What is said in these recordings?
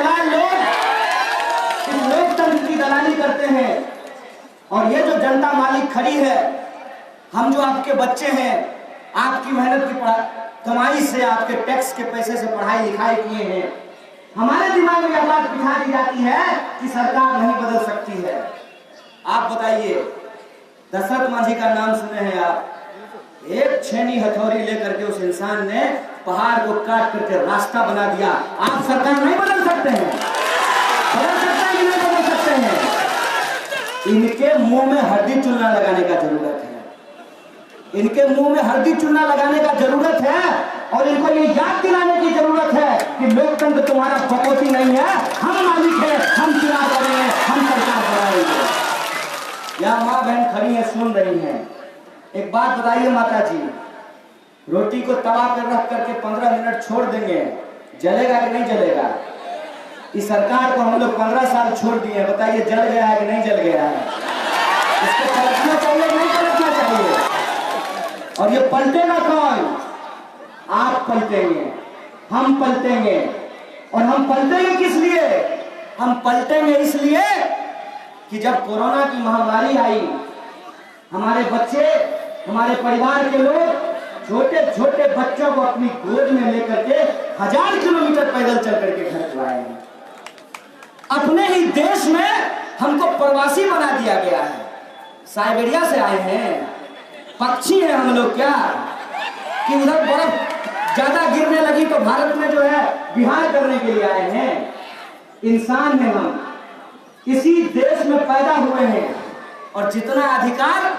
दलाल लोग इस लोकतंत्र की दलाली करते हैं। और ये जो जनता मालिक खड़ी है, हम जो आपके बच्चे हैं, आपकी मेहनत की कमाई से, आपके टैक्स के पैसे से पढ़ाई लिखाई किए हैं, हमारे दिमाग में यह बात बिठा दी जाती है कि सरकार नहीं बदल सकती है। आप बताइए, दशरथ मांझी का नाम सुने हैं आप? एक छेनी हथौड़ी लेकर के उस इंसान ने पहाड़ को काट करके रास्ता बना दिया। आप सरकार नहीं बदल सकते हैं? बदल सकते हैं कि नहीं बदल सकते हैं? इनके मुंह में हल्दी चूना लगाने का जरूरत है। इनके मुंह में हल्दी चूना लगाने का जरूरत है और इनको ये याद दिलाने की जरूरत है कि लोकतंत्र तुम्हारा बकौती नहीं है, हम मालिक हैं, हम चुनाव करेंगे, हम सरकार बनाएंगे। यहाँ माँ बहन खड़ी है, सुन रही हैं। एक बात बताइए माता जी, रोटी को तवा पर रख करके 15 मिनट छोड़ देंगे, जलेगा कि नहीं जलेगा? इस सरकार को हम लोग 15 साल छोड़ दिए, बताइए जल गया है कि नहीं जल गया है? इसको पलटना चाहिए कि नहीं पलटना चाहिए? और ये पलटेगा कौन? आप पलटेंगे, हम पलटेंगे। और हम पलटेंगे किस लिए? हम पलटेंगे इसलिए कि जब कोरोना की महामारी आई, हमारे बच्चे, हमारे परिवार के लोग छोटे छोटे बच्चों को अपनी गोद में लेकर के 1000 किलोमीटर पैदल चल करके घर को आए हैं। अपने ही देश में हमको प्रवासी बना दिया गया है। साइबेरिया से आए हैं, पक्षी हैं हम लोग क्या? कि उधर बर्फ ज्यादा गिरने लगी तो भारत में जो है विहार करने के लिए आए हैं? इंसान हैं हम, इसी देश में पैदा हुए हैं। और जितना अधिकार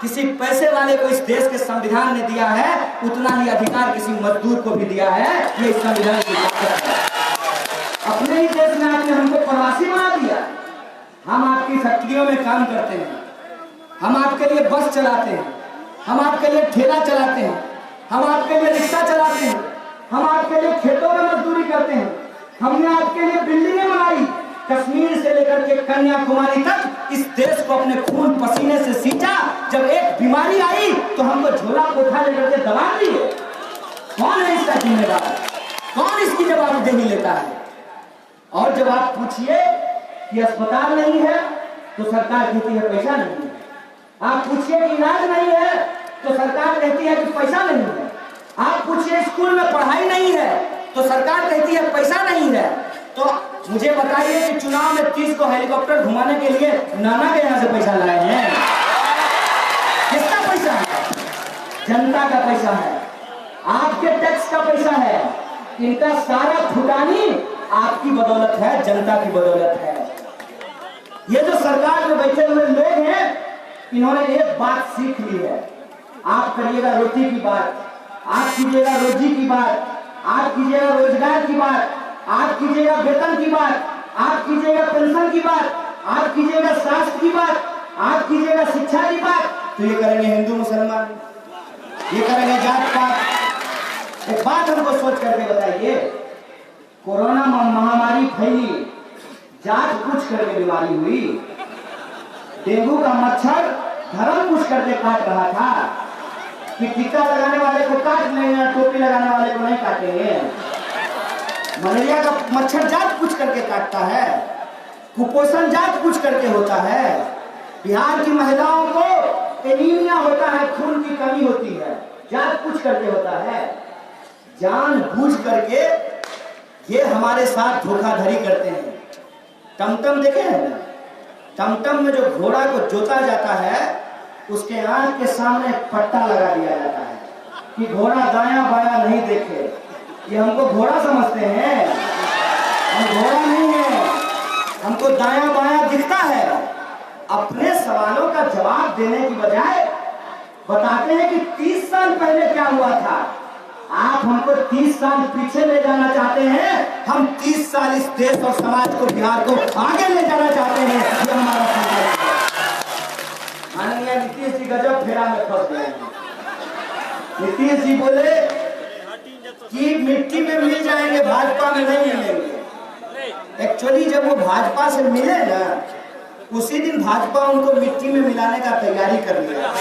किसी पैसे वाले को इस देश के संविधान ने दिया है, उतना ही अधिकार किसी मजदूर को भी दिया है। ये इस संविधान की ताकत है। अपने ही देश में आपने हमको प्रवासी बना दिया। हम आपकी फैक्ट्रियों में काम करते हैं, हम आपके लिए बस चलाते हैं, हम आपके लिए ठेला चलाते हैं, हम आपके लिए रिक्शा चलाते हैं, हम आपके लिए खेतों में मजदूरी करते हैं। हमने आपके लिए बिल्डिंगें बनाई, कश्मीर से लेकर के कन्याकुमारी तक इस देश को अपने खून पसीने से सींचा। जब एक बीमारी आई तो हमको झोला कोठा लेकर के दबा दिए। कौन है इसका जिम्मेदार? कौन इसकी जवाबदेही लेता है? और जब आप पूछिए कि अस्पताल नहीं है तो सरकार कहती है पैसा नहीं है। आप पूछिए कि इलाज नहीं है तो सरकार कहती है कि पैसा नहीं है। आप पूछिए स्कूल में पढ़ाई नहीं है तो सरकार कहती है पैसा नहीं है। तो मुझे बताइए कि चुनाव में 30 को हेलीकॉप्टर घुमाने के लिए नाना के यहाँ से पैसा लाए हैं? किसका पैसा है? जनता का पैसा है, आपके टैक्स का पैसा है। इनका सारा फुटानी आपकी बदौलत है, जनता की बदौलत है। ये जो सरकार में बैठे हुए लोग हैं, इन्होंने एक बात सीख ली है। आप करिएगा रोटी की बात, आप कीजिएगा रोजी की बात, आप कीजिएगा रोजगार की बात, आप कीजिएगा वेतन की बात, आप कीजिएगा पेंशन की बात, आप कीजिएगा स्वास्थ्य की बात, आप कीजिएगा शिक्षा की बात, तो ये करेंगे हिंदू मुसलमान, ये करेंगे जात पात। एक बात हमको सोच करके बताइए, कोरोना महामारी फैली, जात पूछ करके बीमारी हुई, डेंगू का मच्छर धर्म पूछ करके काट रहा था कि टीका लगाने वाले को काट लेंगे, टोपी लगाने वाले को नहीं काटेंगे। मलेरिया का मच्छर जात पूछ करके काटता है, कुपोषण जात पूछ करके होता है। बिहार की महिलाओं को एनीमिया होता है, खून की कमी होती है, जात पूछ करके होता है। जानबूझ करके ये हमारे साथ धोखाधड़ी करते हैं। टमटम देखे हैं ना? टमटम में जो घोड़ा को जोता जाता है, उसके आंख के सामने पट्टा लगा दिया जाता है कि घोड़ा दायां बायां नहीं देखे। ये हमको घोड़ा समझते हैं? हम घोड़ा नहीं है, हमको दायां बायां दिखता है। अपने सवालों का जवाब देने की बजाय बताते हैं कि 30 साल पहले क्या हुआ था। आप हमको 30 साल पीछे ले जाना चाहते हैं, हम 30 साल इस देश और समाज को, बिहार को आगे ले जाना चाहते हैं। ये हमारा संकल्प है। माननीय नीतीश जी गजब फेरा में फंस गए हैं। नीतीश जी बोले कि मिट्टी में मिल जाएंगे, भाजपा में नहीं मिलेंगे। एक्चुअली जब वो भाजपा से मिले ना, उसी दिन भाजपा उनको मिट्टी में मिलाने का तैयारी कर लिया।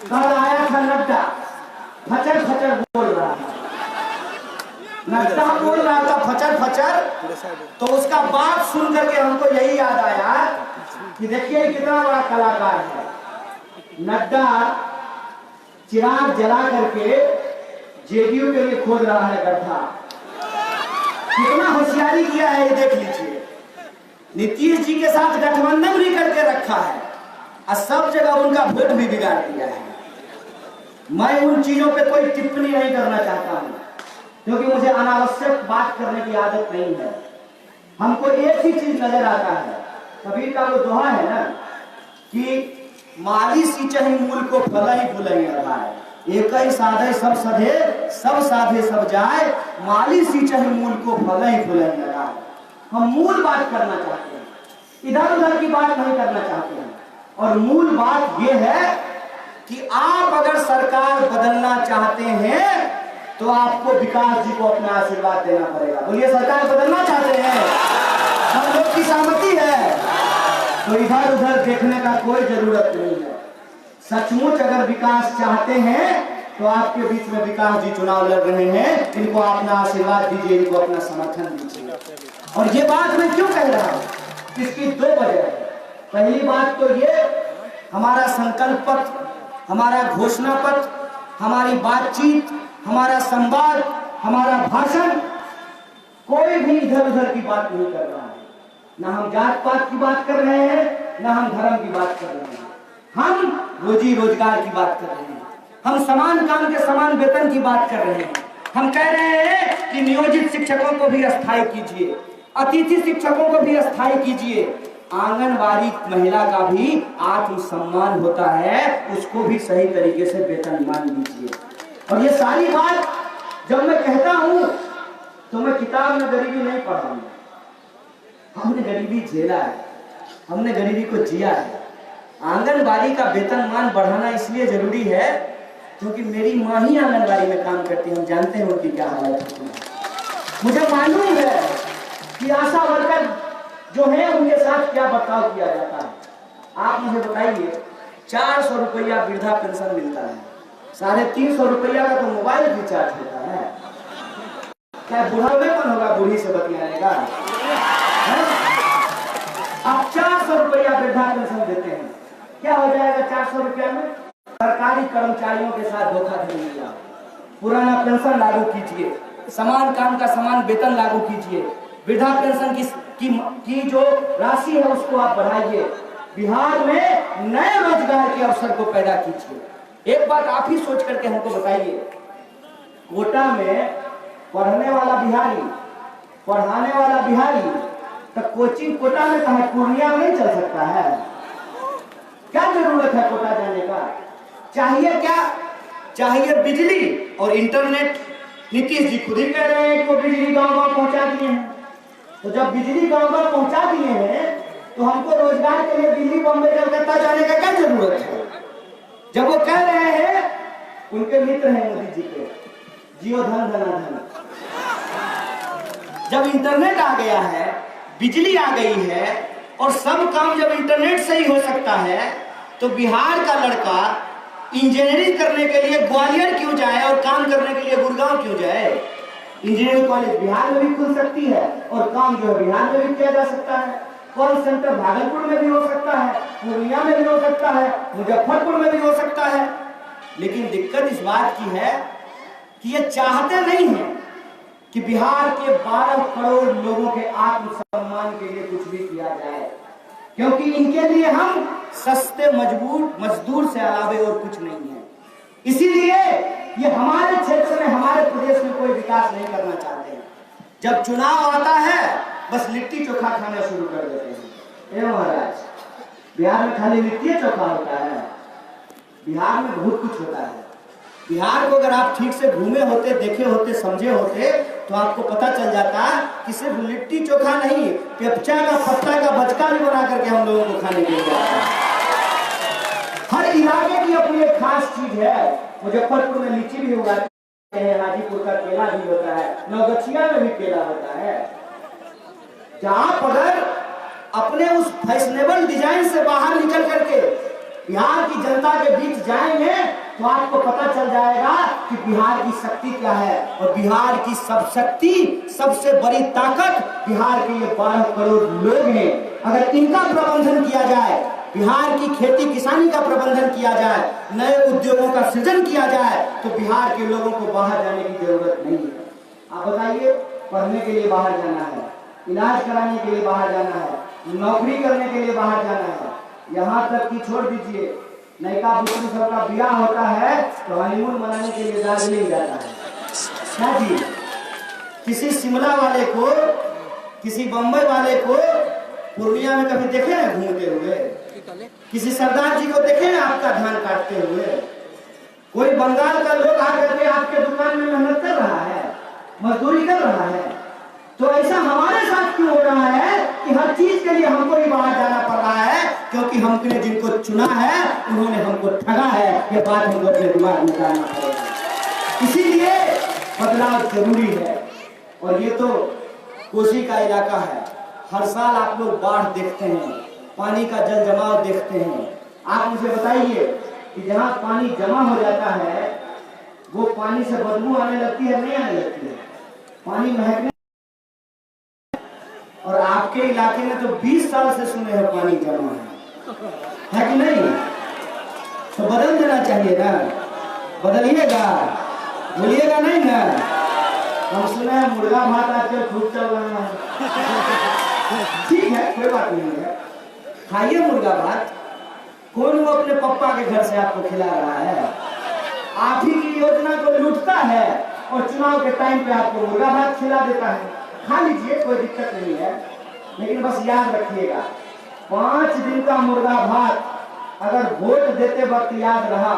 कल आया था नड्डा, फचर फचर बोल रहा था नड्डा बोल रहा था फचर फचर, तो उसका बात सुन करके हमको यही याद आया कि देखिए कितना बड़ा कलाकार है। नड्डा चिराग जला करके जेडीयू के लिए खोद रहा है गड्ढा। कितना होशियारी किया है ये देख लीजिए। नीतीश जी के साथ गठबंधन भी करके रखा है और सब जगह उनका वोट भी बिगाड़ दिया है। मैं उन चीजों पे कोई टिप्पणी नहीं करना चाहता हूं, क्योंकि मुझे अनावश्यक बात करने की आदत नहीं है। हमको एक ही चीज नजर आता है, कबीर का वो दोहा है ना कि माली सींचहि मूल को फलहि फूलहि अधाय, एक ही साधे सब सधे सब साधे सब जाए, माली सींचहि मूल को फलहि फूलहि अधाय। हम मूल बात करना चाहते हैं, इधर उधर की बात नहीं करना चाहते हैं। और मूल बात यह है कि आप अगर सरकार बदलना चाहते हैं तो आपको विकास जी को अपना आशीर्वाद देना पड़ेगा। बोलिए, सरकार बदलना चाहते हैं, हम लोग की सहमति है, तो इधर उधर देखने का कोई जरूरत नहीं है। सचमुच अगर विकास चाहते हैं तो आपके बीच में विकास जी चुनाव लड़ रहे हैं, इनको अपना आशीर्वाद दीजिए, इनको अपना समर्थन दीजिए। और ये बात मैं क्यों कह रहा हूं, इसकी दो वजह है। पहली बात तो ये, हमारा संकल्प पत्र, हमारा घोषणा पत्र, हमारी बातचीत, हमारा संवाद, हमारा भाषण कोई भी इधर उधर की बात नहीं कर रहा है। ना हम जात पात की बात कर रहे हैं, ना हम धर्म की बात कर रहे हैं। हम रोजी रोजगार की बात कर रहे हैं, हम समान काम के समान वेतन की बात कर रहे हैं। हम कह रहे हैं कि नियोजित शिक्षकों को भी अस्थायी कीजिए, अतिथि शिक्षकों को भी अस्थायी कीजिए, आंगनबाड़ी महिला का भी आत्मसम्मान होता है, उसको भी सही तरीके से वेतन मान लीजिए। और ये सारी बात जब मैं कहता हूं तो मैं किताब में गरीबी नहीं पढ़ा हूं, हमने गरीबी झेला है, हमने गरीबी को जिया है। आंगनबाड़ी का वेतनमान बढ़ाना इसलिए जरूरी है क्योंकि मेरी माँ ही आंगनबाड़ी में काम करती है, हम जानते हैं उनकी क्या हालत होती है। मुझे मालूम है कि आशा वर्कर जो है उनके साथ क्या बर्ताव किया जाता है। आप मुझे बताइए, 400 रुपया वृद्धा पेंशन मिलता है, 350 रुपया का तो मोबाइल रिचार्ज होता है। क्या बुढ़ापेपन होगा बूढ़ी से बतियाने का? आप 400 रुपया वृद्धा पेंशन देते हैं, क्या हो जाएगा 400 रुपया में? सरकारी कर्मचारियों के साथ धोखाधड़ी किया। पुराना पेंशन लागू कीजिए, समान काम का समान वेतन लागू कीजिए, वृद्धा पेंशन की जो राशि है उसको आप बढ़ाइए, बिहार में नए रोजगार के अवसर को पैदा कीजिए। एक बात आप ही सोच करके हमको बताइए, कोटा में पढ़ने वाला बिहारी, पढ़ाने वाला बिहारी, तो कोचिंग कोटा में कहा, पूर्णिया में नहीं चल सकता है? क्या जरूरत है कोटा जाने का? चाहिए क्या? चाहिए बिजली और इंटरनेट। नीतीश जी खुद ही कह रहे हैं कि वो बिजली गांव-गांव पहुंचा दिए हैं। तो जब बिजली गांव-गांव पहुंचा दिए हैं तो हमको रोजगार के लिए दिल्ली, बॉम्बे, कलकत्ता जाने का क्या जरूरत है? जब वो कह रहे हैं, उनके मित्र हैं मोदी जी के, जियो धन धनाधन। जब इंटरनेट आ गया है, बिजली आ गई है और सब काम जब इंटरनेट से ही हो सकता है, तो बिहार का लड़का इंजीनियरिंग करने के लिए ग्वालियर क्यों जाए और काम करने के लिए गुड़गांव क्यों जाए? इंजीनियरिंग कॉलेज बिहार में भी खुल सकती है और काम जो है बिहार में भी किया जा सकता है। कॉल सेंटर भागलपुर में भी हो सकता है, पूर्णिया में भी हो सकता है, मुजफ्फरपुर में भी हो सकता है। लेकिन दिक्कत इस बात की है कि ये चाहते नहीं है कि बिहार के 12 करोड़ लोगों के आत्मसम्मान के लिए कुछ भी किया जाए, क्योंकि इनके लिए हम सस्ते मजदूर से अलावे और कुछ नहीं है। इसीलिए ये हमारे क्षेत्र में, हमारे प्रदेश में कोई विकास नहीं करना चाहते हैं। जब चुनाव आता है बस लिट्टी चोखा खाना शुरू कर देते हैं। ए महाराज, बिहार में खाली लिट्टी चोखा होता है? बिहार में बहुत कुछ होता है। बिहार को अगर आप ठीक से घूमे होते, देखे होते, समझे होते तो आपको पता चल जाता कि सिर्फ लिट्टी चोखा नहीं, पेपचा का पत्ता का बचका भी बना करके हम लोगों को खाने के लिए आता है। हर इलाके की अपनी एक खास चीज है। मुजफ्फरपुर में लीची भी उगाते हैं, हाजीपुर का केला भी होता है, नवगछिया में भी केला होता है। जहां पर अपने उस फैशनेबल डिजाइन से बाहर निकल करके बिहार की जनता के बीच जाएंगे तो आपको पता चल जाएगा कि बिहार की शक्ति क्या है। और बिहार की सब शक्ति, सबसे बड़ी ताकत बिहार के ये 12 करोड़ लोग हैं। अगर इनका प्रबंधन किया जाए, बिहार की खेती किसानी का प्रबंधन किया जाए, नए उद्योगों का सृजन किया जाए, तो बिहार के लोगों को बाहर जाने की जरूरत नहीं है। आप बताइए, पढ़ने के लिए बाहर जाना है, इलाज कराने के लिए बाहर जाना है, नौकरी करने के लिए बाहर जाना है, यहाँ तक कि छोड़ दीजिए, नयका पुत्री सबका ब्याह होता है तो हनीमून मनाने के लिए दार्जिलिंग जाता है। क्या जी, किसी शिमला वाले को, किसी बम्बई वाले को पूर्णिया में कभी देखे ना घूमते हुए? किसी सरदार जी को देखे ना आपका धान काटते हुए? कोई बंगाल का लोग आकर के आपके दुकान में मेहनत कर रहा है, मजदूरी कर रहा है? तो ऐसा हमारे साथ क्यों हो रहा है कि हर चीज के लिए हमको ही बाहर जाना पड़ रहा है? क्योंकि हमने जिनको चुना है उन्होंने हमको ठगा है। ये बात हमको अपने दिमाग में डालना पड़ेगा। इसीलिए बदलाव जरूरी है। और ये तो कोसी का इलाका है, हर साल आप लोग बाढ़ देखते हैं, पानी का जल जमाव देखते हैं। आप मुझे बताइए कि जहाँ पानी जमा हो जाता है वो पानी से बदबू आने लगती है, नहीं आने लगती है? पानी महकने, और आपके इलाके में तो 20 साल से सुने हैं पानी जमा है कि नहीं? तो बदल देना चाहिए ना, बदलिएगा, भूलिएगा नहीं ना। हम सुने हैं मुर्गा भात आजकल खूब चल रहा है, ठीक है, कोई बात नहीं है, खाइए मुर्गा भात। कौन वो अपने पप्पा के घर से आपको खिला रहा है? आप ही की योजना को लूटता है और चुनाव के टाइम पे आपको मुर्गा भात खिला देता है। खा लीजिए, कोई दिक्कत नहीं है, लेकिन बस याद रखिएगा, 5 दिन का मुर्गा भात अगर वोट देते वक्त याद रहा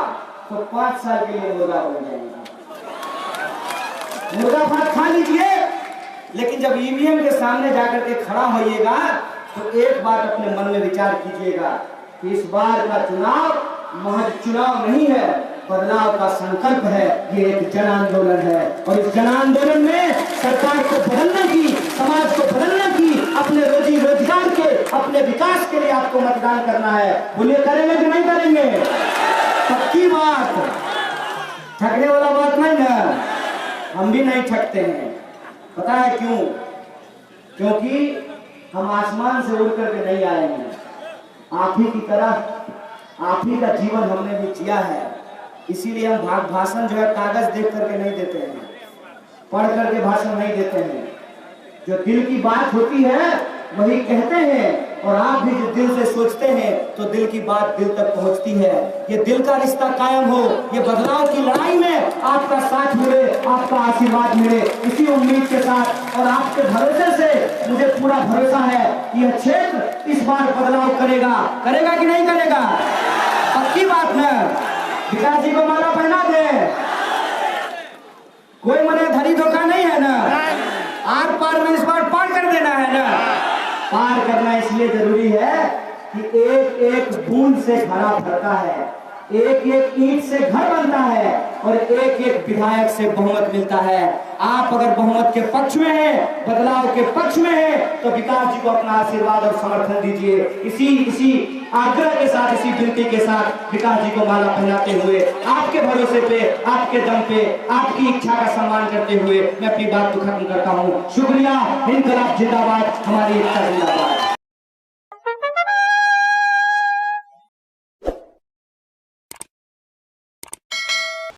तो 5 साल के लिए मुर्गा बन जाएगा। मुर्गा भात खा लीजिए, लेकिन जब ईवीएम के सामने जाकर के खड़ा होइएगा तो एक बात अपने मन में विचार कीजिएगा कि इस बार का चुनाव महज चुनाव नहीं है, बदलाव का संकल्प है। ये एक जन आंदोलन है और इस जन आंदोलन में सरकार को बदलने की, समाज को बदलने की, अपने रोजी रोजगार के, अपने विकास के लिए आपको मतदान करना है। बोलिए, करेंगे कि नहीं करेंगे? पक्की बात, ठगने वाला बात नहीं ना। हम भी नहीं ठगते हैं। पता है क्यों? क्योंकि हम आसमान से उड़ करके नहीं आए हैं। आप ही की तरह आप ही का जीवन हमने भी जिया है। इसीलिए हम भाषण जो है कागज देख करके नहीं देते हैं, पढ़ करके भाषण नहीं देते हैं। जो दिल की बात होती है वही कहते हैं, और आप भी जो दिल से सोचते हैं तो दिल की बात दिल तक पहुंचती है। ये दिल का रिश्ता कायम हो, ये बदलाव की लड़ाई में आपका साथ मिले, आपका आशीर्वाद मिले, इसी उम्मीद के साथ और आपके भरोसे से मुझे पूरा भरोसा है कि यह क्षेत्र इस बार बदलाव करेगा। करेगा कि नहीं करेगा? पक्की बात है। विकास जी को माला पहना दे, कोई मने धरी धोखा नहीं है ना। आर पार में इस बार पार कर देना है ना। पार करना इसलिए जरूरी है कि एक एक बूंद से घड़ा भरता है, एक एक ईंट से घर बनता है और एक एक विधायक से बहुमत मिलता है। आप अगर बहुमत के पक्ष में हैं, बदलाव के पक्ष में हैं, तो विकास जी को अपना आशीर्वाद और समर्थन दीजिए। इसी आग्रह के साथ, इसी विनती के साथ विकास जी को माला पहनाते हुए, आपके भरोसे पे, आपके दम पे, आपकी इच्छा का सम्मान करते हुए मैं अपनी बात को खत्म करता हूँ। शुक्रिया। इनकलाब जिंदाबाद, हमारी इच्छा जिंदाबाद।